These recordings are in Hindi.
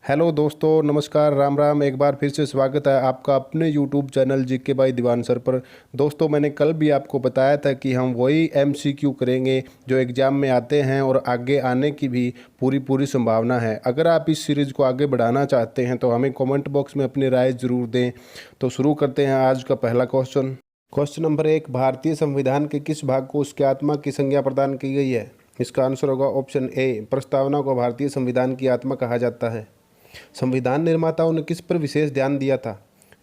हेलो दोस्तों, नमस्कार, राम राम। एक बार फिर से स्वागत है आपका अपने YouTube channel GK by Diwan sir पर। दोस्तों, मैंने कल भी आपको बताया था कि हम वही एमसीक्यू करेंगे जो एग्ज़ाम में आते हैं और आगे आने की भी पूरी पूरी संभावना है। अगर आप इस सीरीज़ को आगे बढ़ाना चाहते हैं तो हमें कमेंट बॉक्स में अपनी राय ज़रूर दें। तो शुरू करते हैं आज का पहला क्वेश्चन। क्वेश्चन नंबर 1, भारतीय संविधान के किस भाग को उसके आत्मा की संज्ञा प्रदान की गई है? इसका आंसर होगा ऑप्शन ए, प्रस्तावना को भारतीय संविधान की आत्मा कहा जाता है। संविधान निर्माताओं ने किस पर विशेष ध्यान दिया था?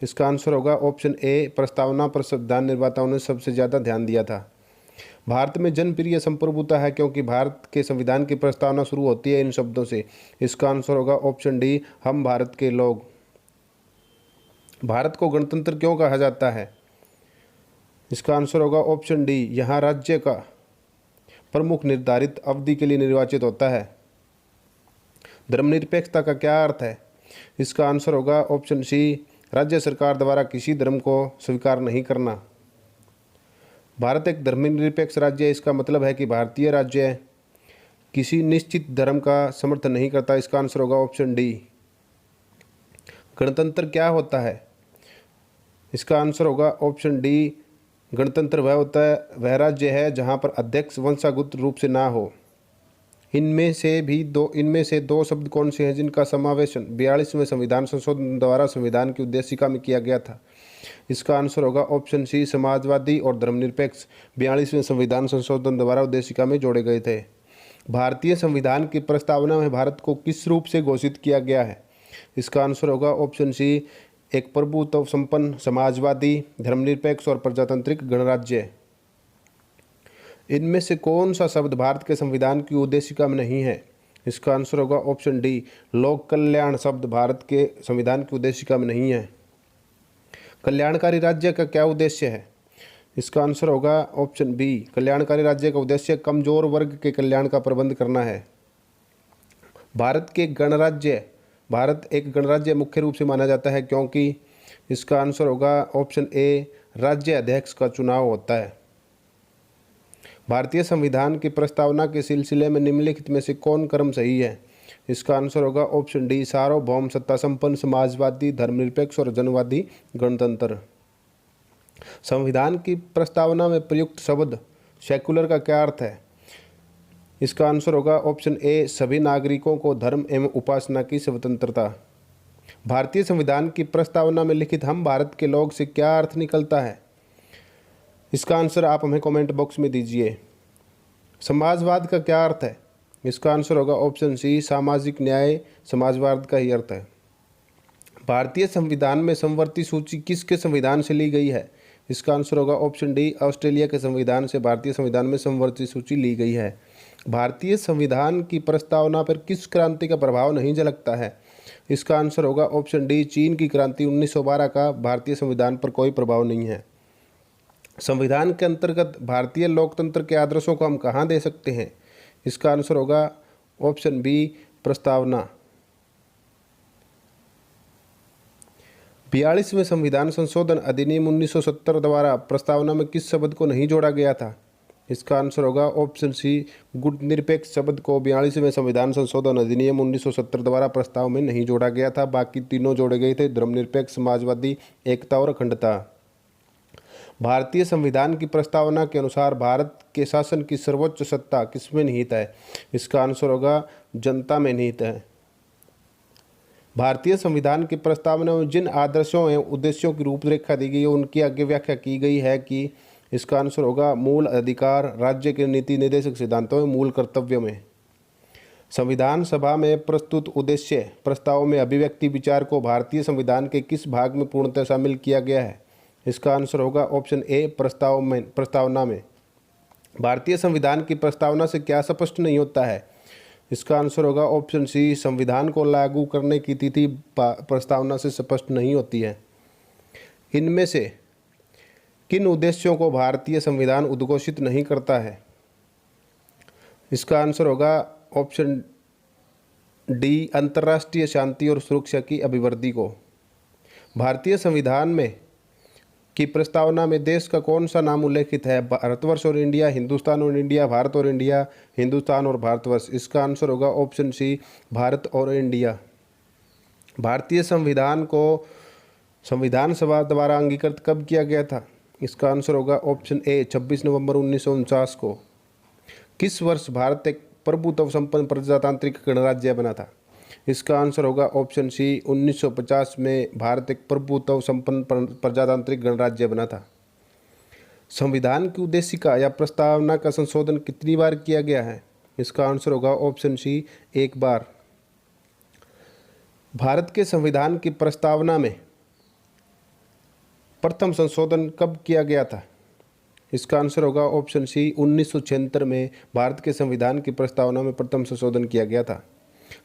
इसका आंसर होगा ऑप्शन ए, प्रस्तावना पर संविधान निर्माताओं ने सबसे ज़्यादा ध्यान दिया था। भारत में जनप्रिय संप्रभुता है क्योंकि भारत के संविधान की प्रस्तावना शुरू होती है इन शब्दों से। इसका आंसर होगा ऑप्शन डी, हम भारत के लोग। भारत को गणतंत्र क्यों कहा जाता है? इसका आंसर होगा ऑप्शन डी, यहाँ राज्य का प्रमुख निर्धारित अवधि के लिए निर्वाचित होता है। धर्मनिरपेक्षता का क्या अर्थ है? इसका आंसर होगा ऑप्शन सी, राज्य सरकार द्वारा किसी धर्म को स्वीकार नहीं करना। भारत एक धर्मनिरपेक्ष राज्य है, इसका मतलब है कि भारतीय राज्य किसी निश्चित धर्म का समर्थन नहीं करता। इसका आंसर होगा ऑप्शन डी। गणतंत्र क्या होता है? इसका आंसर होगा ऑप्शन डी, गणतंत्र वह होता है, वह राज्य है जहाँ पर अध्यक्ष वंशागत रूप से ना हो। इनमें से दो शब्द कौन से हैं जिनका समावेशन 42वें संविधान संशोधन द्वारा संविधान की उद्देशिका में किया गया था? इसका आंसर होगा ऑप्शन सी, समाजवादी और धर्मनिरपेक्ष 42वें संविधान संशोधन द्वारा उद्देशिका में जोड़े गए थे। भारतीय संविधान की प्रस्तावना में भारत को किस रूप से घोषित किया गया है? इसका आंसर होगा ऑप्शन सी, एक प्रभुत्व संपन्न, समाजवादी, धर्मनिरपेक्ष और प्रजातांत्रिक गणराज्य। इनमें से कौन सा शब्द भारत के संविधान की उद्देशिका में नहीं है? इसका आंसर होगा ऑप्शन डी, लोक कल्याण शब्द भारत के संविधान की उद्देशिका में नहीं है। कल्याणकारी राज्य का क्या उद्देश्य है? इसका आंसर होगा ऑप्शन बी, कल्याणकारी राज्य का उद्देश्य कमजोर वर्ग के कल्याण का प्रबंध करना है। भारत एक गणराज्य मुख्य रूप से माना जाता है क्योंकि इसका आंसर होगा ऑप्शन ए, राज्य अध्यक्ष का चुनाव होता है। भारतीय संविधान की प्रस्तावना के सिलसिले में निम्नलिखित में से कौन क्रम सही है? इसका आंसर होगा ऑप्शन डी, सार्वभौम, सत्ता संपन्न, समाजवादी, धर्मनिरपेक्ष और जनवादी गणतंत्र। संविधान की प्रस्तावना में प्रयुक्त शब्द सेकुलर का क्या अर्थ है? इसका आंसर होगा ऑप्शन ए, सभी नागरिकों को धर्म एवं उपासना की स्वतंत्रता। भारतीय संविधान की प्रस्तावना में लिखित हम भारत के लोग से क्या अर्थ निकलता है? इसका आंसर आप हमें कमेंट बॉक्स में दीजिए। समाजवाद का क्या अर्थ है? इसका आंसर होगा ऑप्शन सी, सामाजिक न्याय, समाजवाद का ही अर्थ है। भारतीय संविधान में समवर्ती सूची किसके संविधान से ली गई है? इसका आंसर होगा ऑप्शन डी, ऑस्ट्रेलिया के संविधान से भारतीय संविधान में समवर्ती सूची ली गई है। भारतीय संविधान की प्रस्तावना पर किस क्रांति का प्रभाव नहीं झलकता है? इसका आंसर होगा ऑप्शन डी, चीन की क्रांति 1912 का भारतीय संविधान पर कोई प्रभाव नहीं है। संविधान के अंतर्गत भारतीय लोकतंत्र के आदर्शों को हम कहाँ दे सकते हैं? इसका आंसर होगा ऑप्शन बी, प्रस्तावना। 42वें संविधान संशोधन अधिनियम 1970 द्वारा प्रस्तावना में किस शब्द को नहीं जोड़ा गया था? इसका आंसर होगा ऑप्शन सी, गुटनिरपेक्ष शब्द को 42वें संविधान संशोधन अधिनियम 1970 द्वारा प्रस्ताव में नहीं जोड़ा गया था। बाकी तीनों जोड़े गए थे, धर्मनिरपेक्ष, समाजवादी, एकता और अखंडता। भारतीय संविधान की प्रस्तावना के अनुसार भारत के शासन की सर्वोच्च सत्ता किसमें निहित है? इसका आंसर होगा जनता में निहित है। भारतीय संविधान की प्रस्तावना में जिन आदर्शों एवं उद्देश्यों की रूपरेखा दी गई है उनकी आगे व्याख्या की गई है कि इसका आंसर होगा मूल अधिकार, राज्य के नीति निर्देशक सिद्धांतों में, मूल कर्तव्यों में। संविधान सभा में प्रस्तुत उद्देश्य प्रस्ताव में अभिव्यक्ति विचार को भारतीय संविधान के किस भाग में पूर्णतः शामिल किया गया है? इसका आंसर होगा ऑप्शन ए, प्रस्तावना में। भारतीय संविधान की प्रस्तावना से क्या स्पष्ट नहीं होता है? इसका आंसर होगा ऑप्शन सी, संविधान को लागू करने की तिथि प्रस्तावना से स्पष्ट नहीं होती है। इनमें से किन उद्देश्यों को भारतीय संविधान उद्घोषित नहीं करता है? इसका आंसर होगा ऑप्शन डी, अंतर्राष्ट्रीय शांति और सुरक्षा की अभिवृद्धि को। भारतीय संविधान में की प्रस्तावना में देश का कौन सा नाम उल्लेखित है? भारतवर्ष और इंडिया, हिंदुस्तान और इंडिया, भारत और इंडिया, हिंदुस्तान और भारतवर्ष। इसका आंसर होगा ऑप्शन सी, भारत और इंडिया। भारतीय संविधान को संविधान सभा द्वारा अंगीकृत कब किया गया था? इसका आंसर होगा ऑप्शन ए 26 नवंबर 1949 को। किस वर्ष भारत एक प्रभुत्व संपन्न प्रजातांत्रिक गणराज्य बना था? इसका आंसर होगा ऑप्शन सी 1950 में भारत एक प्रभुत्व संपन्न प्रजातांत्रिक गणराज्य बना था। संविधान की उद्देशिका या प्रस्तावना का संशोधन कितनी बार किया गया है? इसका आंसर होगा ऑप्शन सी 1 बार। भारत के संविधान की प्रस्तावना में प्रथम संशोधन कब किया गया था? इसका आंसर होगा ऑप्शन सी 1976 में भारत के संविधान की प्रस्तावना में प्रथम संशोधन किया गया था।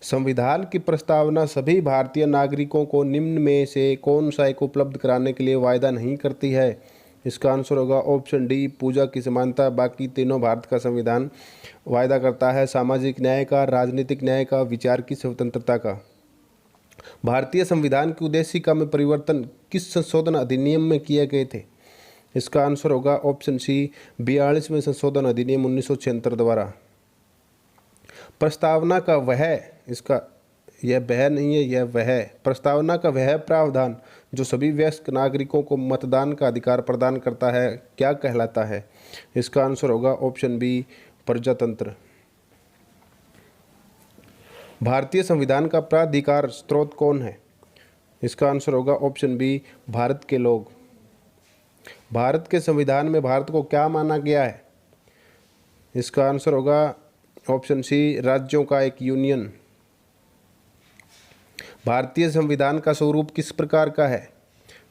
संविधान की प्रस्तावना सभी भारतीय नागरिकों को निम्न में से कौन सा एक उपलब्ध कराने के लिए वायदा नहीं करती है? इसका आंसर होगा ऑप्शन डी पूजा की समानता। बाकी तीनों भारत का संविधान वायदा करता है सामाजिक न्याय का, राजनीतिक न्याय का, विचार की स्वतंत्रता का। भारतीय संविधान की उद्देशिका में परिवर्तन किस संशोधन अधिनियम में किए गए थे? इसका आंसर होगा ऑप्शन सी 42वें संशोधन अधिनियम 1976 द्वारा। प्रस्तावना का वह, इसका यह वह नहीं है, यह वह, प्रस्तावना का वह प्रावधान जो सभी वयस्क नागरिकों को मतदान का अधिकार प्रदान करता है क्या कहलाता है? इसका आंसर होगा ऑप्शन बी प्रजातंत्र। भारतीय संविधान का प्राधिकार स्रोत कौन है? इसका आंसर होगा ऑप्शन बी भारत के लोग। भारत के संविधान में भारत को क्या माना गया है? इसका आंसर होगा ऑप्शन सी राज्यों का एक यूनियन। भारतीय संविधान का स्वरूप किस प्रकार का है?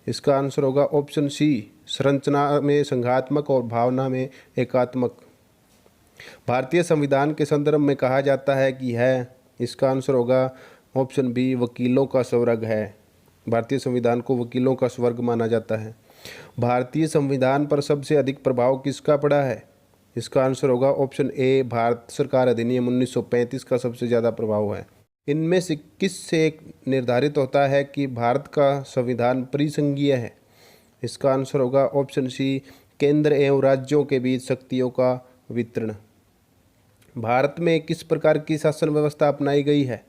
इसका आंसर होगा ऑप्शन सी संरचना में संघात्मक और भावना में एकात्मक। भारतीय संविधान के संदर्भ में कहा जाता है कि है, इसका आंसर होगा ऑप्शन बी वकीलों का स्वर्ग है। भारतीय संविधान को वकीलों का स्वर्ग माना जाता है। भारतीय संविधान पर सबसे अधिक प्रभाव किसका पड़ा है? इसका आंसर होगा ऑप्शन ए भारत सरकार अधिनियम 1935 का सबसे ज़्यादा प्रभाव है। इनमें से किस से एक निर्धारित होता है कि भारत का संविधान परिसंघीय है? इसका आंसर होगा ऑप्शन सी केंद्र एवं राज्यों के बीच शक्तियों का वितरण। भारत में किस प्रकार की शासन व्यवस्था अपनाई गई है?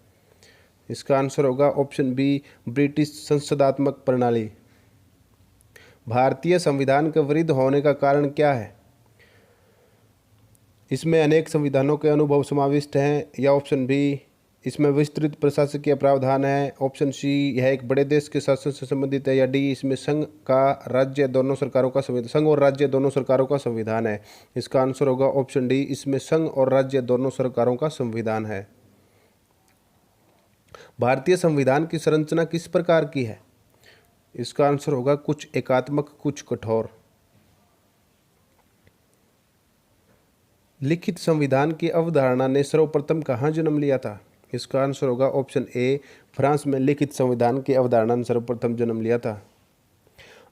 इसका आंसर होगा ऑप्शन बी ब्रिटिश संसदात्मक प्रणाली। भारतीय संविधान के वैध होने का कारण क्या है? इसमें अनेक संविधानों के अनुभव समाविष्ट हैं, या ऑप्शन बी इसमें विस्तृत प्रशासकीय प्रावधान है, ऑप्शन सी यह एक बड़े देश के शासन से संबंधित है, या डी इसमें संघ और राज्य दोनों सरकारों का संविधान है। इसका आंसर होगा ऑप्शन डी इसमें संघ और राज्य दोनों सरकारों का संविधान है। भारतीय संविधान की संरचना किस प्रकार की है? इसका आंसर होगा कुछ एकात्मक कुछ कठोर। लिखित संविधान की अवधारणा ने सर्वप्रथम कहाँ जन्म लिया था? इसका आंसर होगा ऑप्शन ए फ्रांस में लिखित संविधान की अवधारणा ने सर्वप्रथम जन्म लिया था।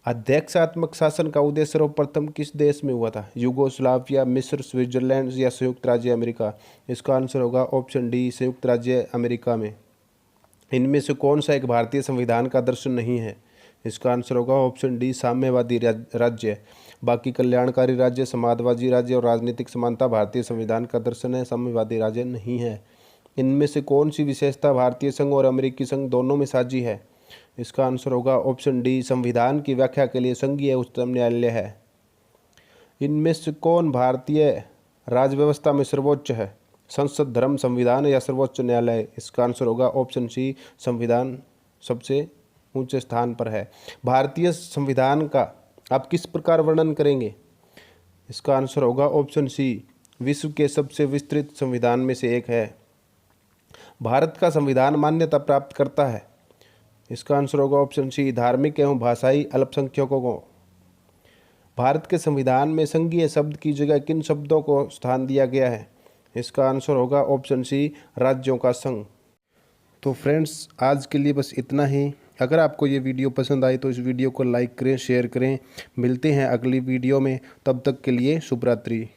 अध्यक्षात्मक शासन का उदय सर्वप्रथम किस देश में हुआ था? यूगोस्लाविया, मिस्र, स्विट्जरलैंड या संयुक्त राज्य अमेरिका? इसका आंसर होगा ऑप्शन डी संयुक्त राज्य अमेरिका में। इनमें से कौन सा एक भारतीय संविधान का दर्शन नहीं है? इसका आंसर होगा ऑप्शन डी साम्यवादी राज्य। बाकी कल्याणकारी राज्य, समाजवादी राज्य और राजनीतिक समानता भारतीय संविधान का दर्शन है, साम्यवादी राज्य नहीं है। इनमें से कौन सी विशेषता भारतीय संघ और अमेरिकी संघ दोनों में साझी है? इसका आंसर होगा ऑप्शन डी संविधान की व्याख्या के लिए संघीय उच्चतम न्यायालय है। इनमें से कौन भारतीय राज्य व्यवस्था में सर्वोच्च है? संसद, धर्म, संविधान या सर्वोच्च न्यायालय? इसका आंसर होगा ऑप्शन सी संविधान सबसे ऊंचे स्थान पर है। भारतीय संविधान का आप किस प्रकार वर्णन करेंगे? इसका आंसर होगा ऑप्शन सी विश्व के सबसे विस्तृत संविधान में से एक है। भारत का संविधान मान्यता प्राप्त करता है। इसका आंसर होगा ऑप्शन सी धार्मिक एवं भाषाई अल्पसंख्यकों को। भारत के संविधान में संघीय शब्द की जगह किन शब्दों को स्थान दिया गया है? इसका आंसर होगा ऑप्शन सी राज्यों का संघ। तो फ्रेंड्स आज के लिए बस इतना ही। अगर आपको ये वीडियो पसंद आई तो इस वीडियो को लाइक करें, शेयर करें। मिलते हैं अगली वीडियो में, तब तक के लिए शुभ रात्रि।